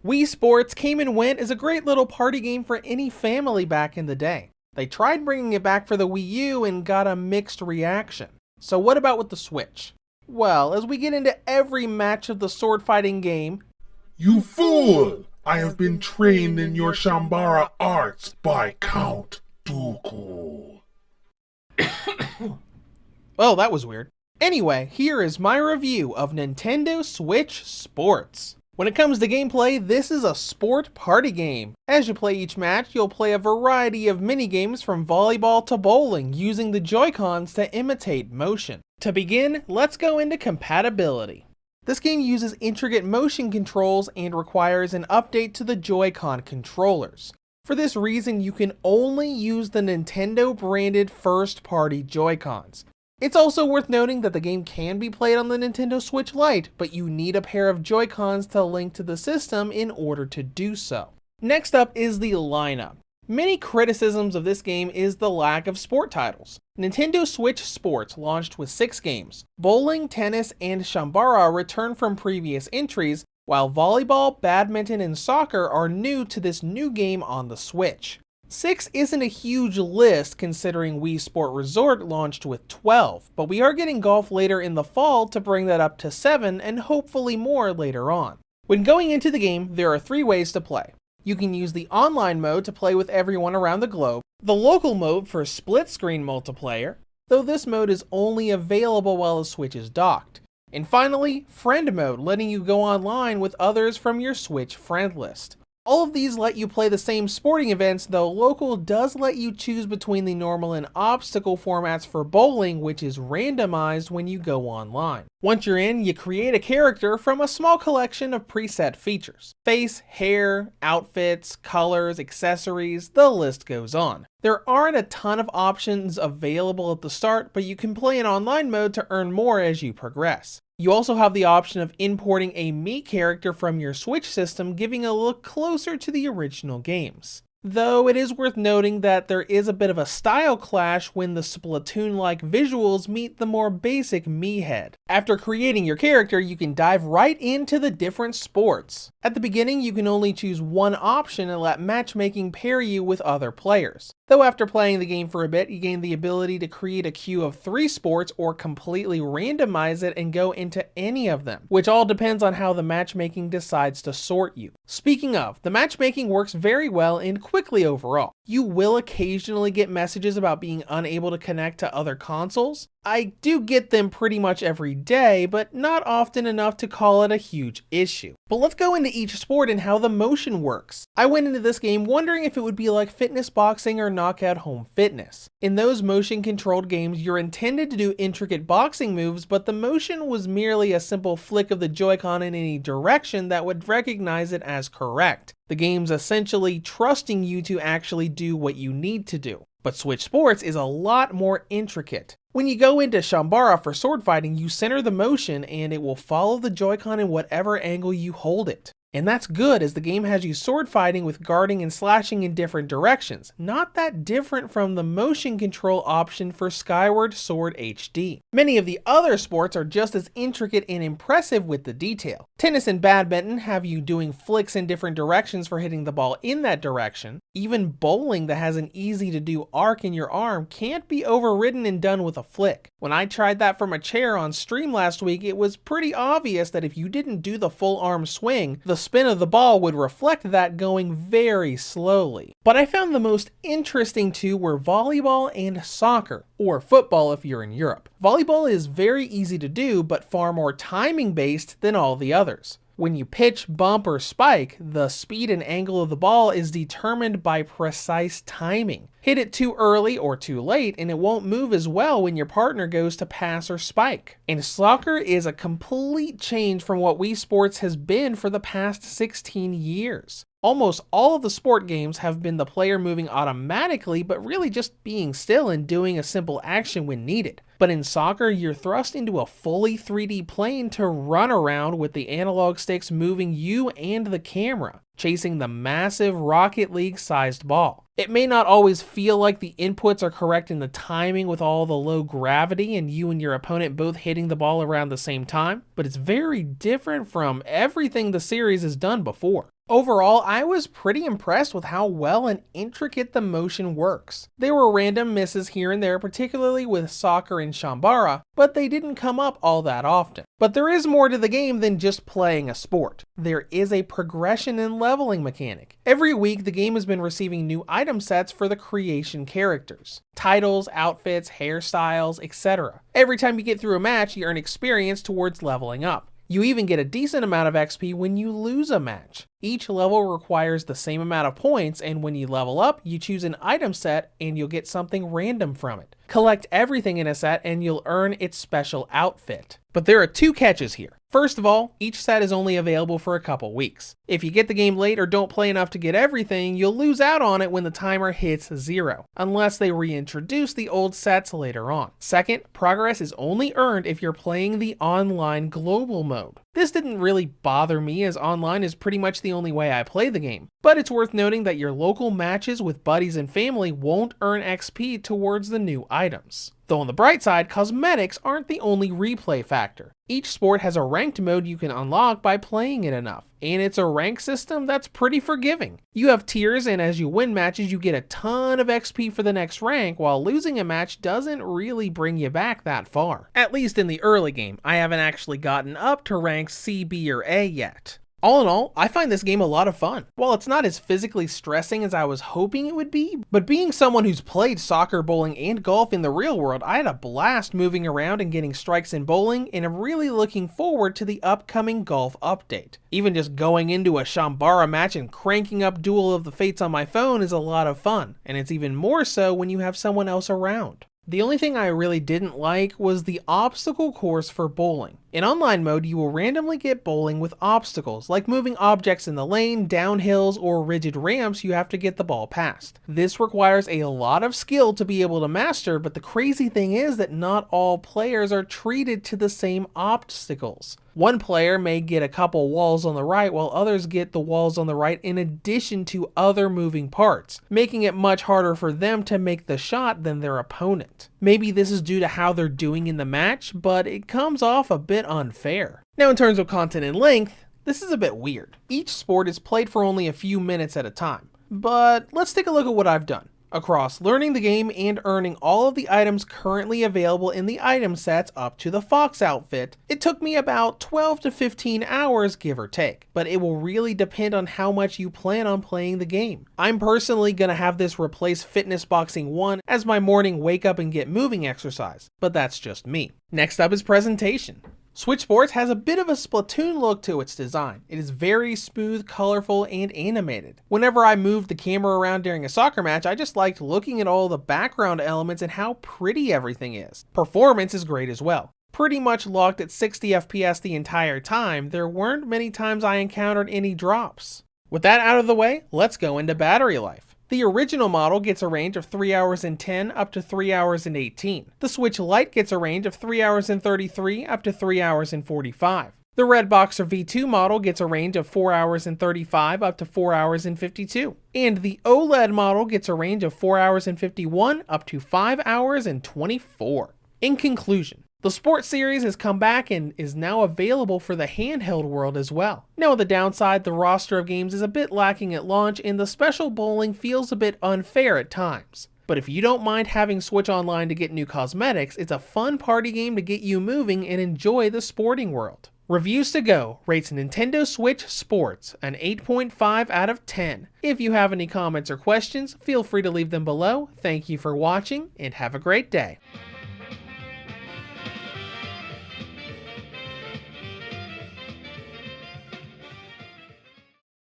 Wii Sports came and went as a great little party game for any family back in the day. They tried bringing it back for the Wii U and got a mixed reaction. So what about with the Switch? Well, as we get into every match of the sword fighting game, "You fool! I have been trained in your Shambara arts by Count Dooku." Oh, that was weird. Anyway, here is my review of Nintendo Switch Sports. When it comes to gameplay, this is a sport party game. As you play each match, you'll play a variety of mini-games from volleyball to bowling, using the Joy-Cons to imitate motion. To begin, let's go into compatibility. This game uses intricate motion controls and requires an update to the Joy-Con controllers. For this reason, you can only use the Nintendo-branded first-party Joy-Cons. It's also worth noting that the game can be played on the Nintendo Switch Lite, but you need a pair of Joy-Cons to link to the system in order to do so. Next up is the lineup. Many criticisms of this game is the lack of sport titles. Nintendo Switch Sports launched with 6 games. Bowling, tennis, and Shambara return from previous entries, while volleyball, badminton, and soccer are new to this new game on the Switch. 6 isn't a huge list considering Wii Sport Resort launched with 12, but we are getting golf later in the fall to bring that up to 7 and hopefully more later on. When going into the game, there are 3 ways to play. You can use the online mode to play with everyone around the globe, the local mode for split-screen multiplayer, though this mode is only available while the Switch is docked, and finally, friend mode, letting you go online with others from your Switch friend list. All of these let you play the same sporting events, though local does let you choose between the normal and obstacle formats for bowling, which is randomized when you go online. Once you're in, you create a character from a small collection of preset features. Face, hair, outfits, colors, accessories, the list goes on. There aren't a ton of options available at the start, but you can play in online mode to earn more as you progress. You also have the option of importing a Mii character from your Switch system, giving a look closer to the original games. Though it is worth noting that there is a bit of a style clash when the Splatoon-like visuals meet the more basic Mii head. After creating your character, you can dive right into the different sports. At the beginning, you can only choose one option and let matchmaking pair you with other players. Though after playing the game for a bit, you gain the ability to create a queue of 3 sports or completely randomize it and go into any of them, which all depends on how the matchmaking decides to sort you. Speaking of, the matchmaking works very well and quickly overall. You will occasionally get messages about being unable to connect to other consoles. I do get them pretty much every day, but not often enough to call it a huge issue. But let's go into each sport and how the motion works. I went into this game wondering if it would be like fitness boxing or knockout home fitness. In those motion controlled games, you're intended to do intricate boxing moves, but the motion was merely a simple flick of the Joy-Con in any direction that would recognize it as correct. The game's essentially trusting you to actually do what you need to do. But Switch Sports is a lot more intricate. When you go into Shambara for sword fighting, you center the motion and it will follow the Joy-Con in whatever angle you hold it. And that's good, as the game has you sword fighting with guarding and slashing in different directions, not that different from the motion control option for Skyward Sword HD. Many of the other sports are just as intricate and impressive with the detail. Tennis and badminton have you doing flicks in different directions for hitting the ball in that direction. Even bowling that has an easy to do arc in your arm can't be overridden and done with a flick. When I tried that from a chair on stream last week, it was pretty obvious that if you didn't do the full arm swing, the spin of the ball would reflect that going very slowly. But I found the most interesting two were volleyball and soccer, or football if you're in Europe. Volleyball is very easy to do, but far more timing based than all the others. When you pitch, bump, or spike, the speed and angle of the ball is determined by precise timing. Hit it too early or too late and it won't move as well when your partner goes to pass or spike. And soccer is a complete change from what Wii Sports has been for the past 16 years. Almost all of the sport games have been the player moving automatically, but really just being still and doing a simple action when needed. But in soccer, you're thrust into a fully 3D plane to run around with the analog sticks moving you and the camera, chasing the massive Rocket League-sized ball. It may not always feel like the inputs are correct in the timing with all the low gravity and you and your opponent both hitting the ball around the same time, but it's very different from everything the series has done before. Overall, I was pretty impressed with how well and intricate the motion works. There were random misses here and there, particularly with Soccer and Shambara, but they didn't come up all that often. But there is more to the game than just playing a sport. There is a progression and leveling mechanic. Every week, the game has been receiving new item sets for the creation characters. Titles, outfits, hairstyles, etc. Every time you get through a match, you earn experience towards leveling up. You even get a decent amount of XP when you lose a match. Each level requires the same amount of points, and when you level up, you choose an item set and you'll get something random from it. Collect everything in a set and you'll earn its special outfit. But there are two catches here. First of all, each set is only available for a couple weeks. If you get the game late or don't play enough to get everything, you'll lose out on it when the timer hits 0, unless they reintroduce the old sets later on. Second, progress is only earned if you're playing the online global mode. This didn't really bother me, as online is pretty much the only way I play the game, but it's worth noting that your local matches with buddies and family won't earn XP towards the new items. Though on the bright side, cosmetics aren't the only replay factor. Each sport has a ranked mode you can unlock by playing it enough, and it's a rank system that's pretty forgiving. You have tiers, and as you win matches you get a ton of XP for the next rank, while losing a match doesn't really bring you back that far. At least in the early game. I haven't actually gotten up to rank C, B, or A yet. All in all, I find this game a lot of fun. While it's not as physically stressing as I was hoping it would be, but being someone who's played soccer, bowling, and golf in the real world, I had a blast moving around and getting strikes in bowling, and I'm really looking forward to the upcoming golf update. Even just going into a Shambara match and cranking up Duel of the Fates on my phone is a lot of fun, and it's even more so when you have someone else around. The only thing I really didn't like was the obstacle course for bowling. In online mode, you will randomly get bowling with obstacles, like moving objects in the lane, downhills, or rigid ramps you have to get the ball past. This requires a lot of skill to be able to master, but the crazy thing is that not all players are treated to the same obstacles. One player may get a couple walls on the right, while others get the walls on the right in addition to other moving parts, making it much harder for them to make the shot than their opponent. Maybe this is due to how they're doing in the match, but it comes off a bit unfair. Now in terms of content and length, this is a bit weird. Each sport is played for only a few minutes at a time, but let's take a look at what I've done. Across learning the game and earning all of the items currently available in the item sets up to the Fox outfit, it took me about 12 to 15 hours, give or take, but it will really depend on how much you plan on playing the game. I'm personally gonna have this replace Fitness Boxing 1 as my morning wake up and get moving exercise, but that's just me. Next up is presentation. Switch Sports has a bit of a Splatoon look to its design. It is very smooth, colorful, and animated. Whenever I moved the camera around during a soccer match, I just liked looking at all the background elements and how pretty everything is. Performance is great as well. Pretty much locked at 60 FPS the entire time, there weren't many times I encountered any drops. With that out of the way, let's go into battery life. The original model gets a range of 3 hours and 10 up to 3 hours and 18. The Switch Lite gets a range of 3 hours and 33 up to 3 hours and 45. The Red Boxer V2 model gets a range of 4 hours and 35 up to 4 hours and 52. And the OLED model gets a range of 4 hours and 51 up to 5 hours and 24. In conclusion, the Sports series has come back and is now available for the handheld world as well. Now on the downside, the roster of games is a bit lacking at launch and the special bowling feels a bit unfair at times. But if you don't mind having Switch Online to get new cosmetics, it's a fun party game to get you moving and enjoy the sporting world. Reviews to Go rates Nintendo Switch Sports an 8.5 out of 10. If you have any comments or questions, feel free to leave them below. Thank you for watching and have a great day.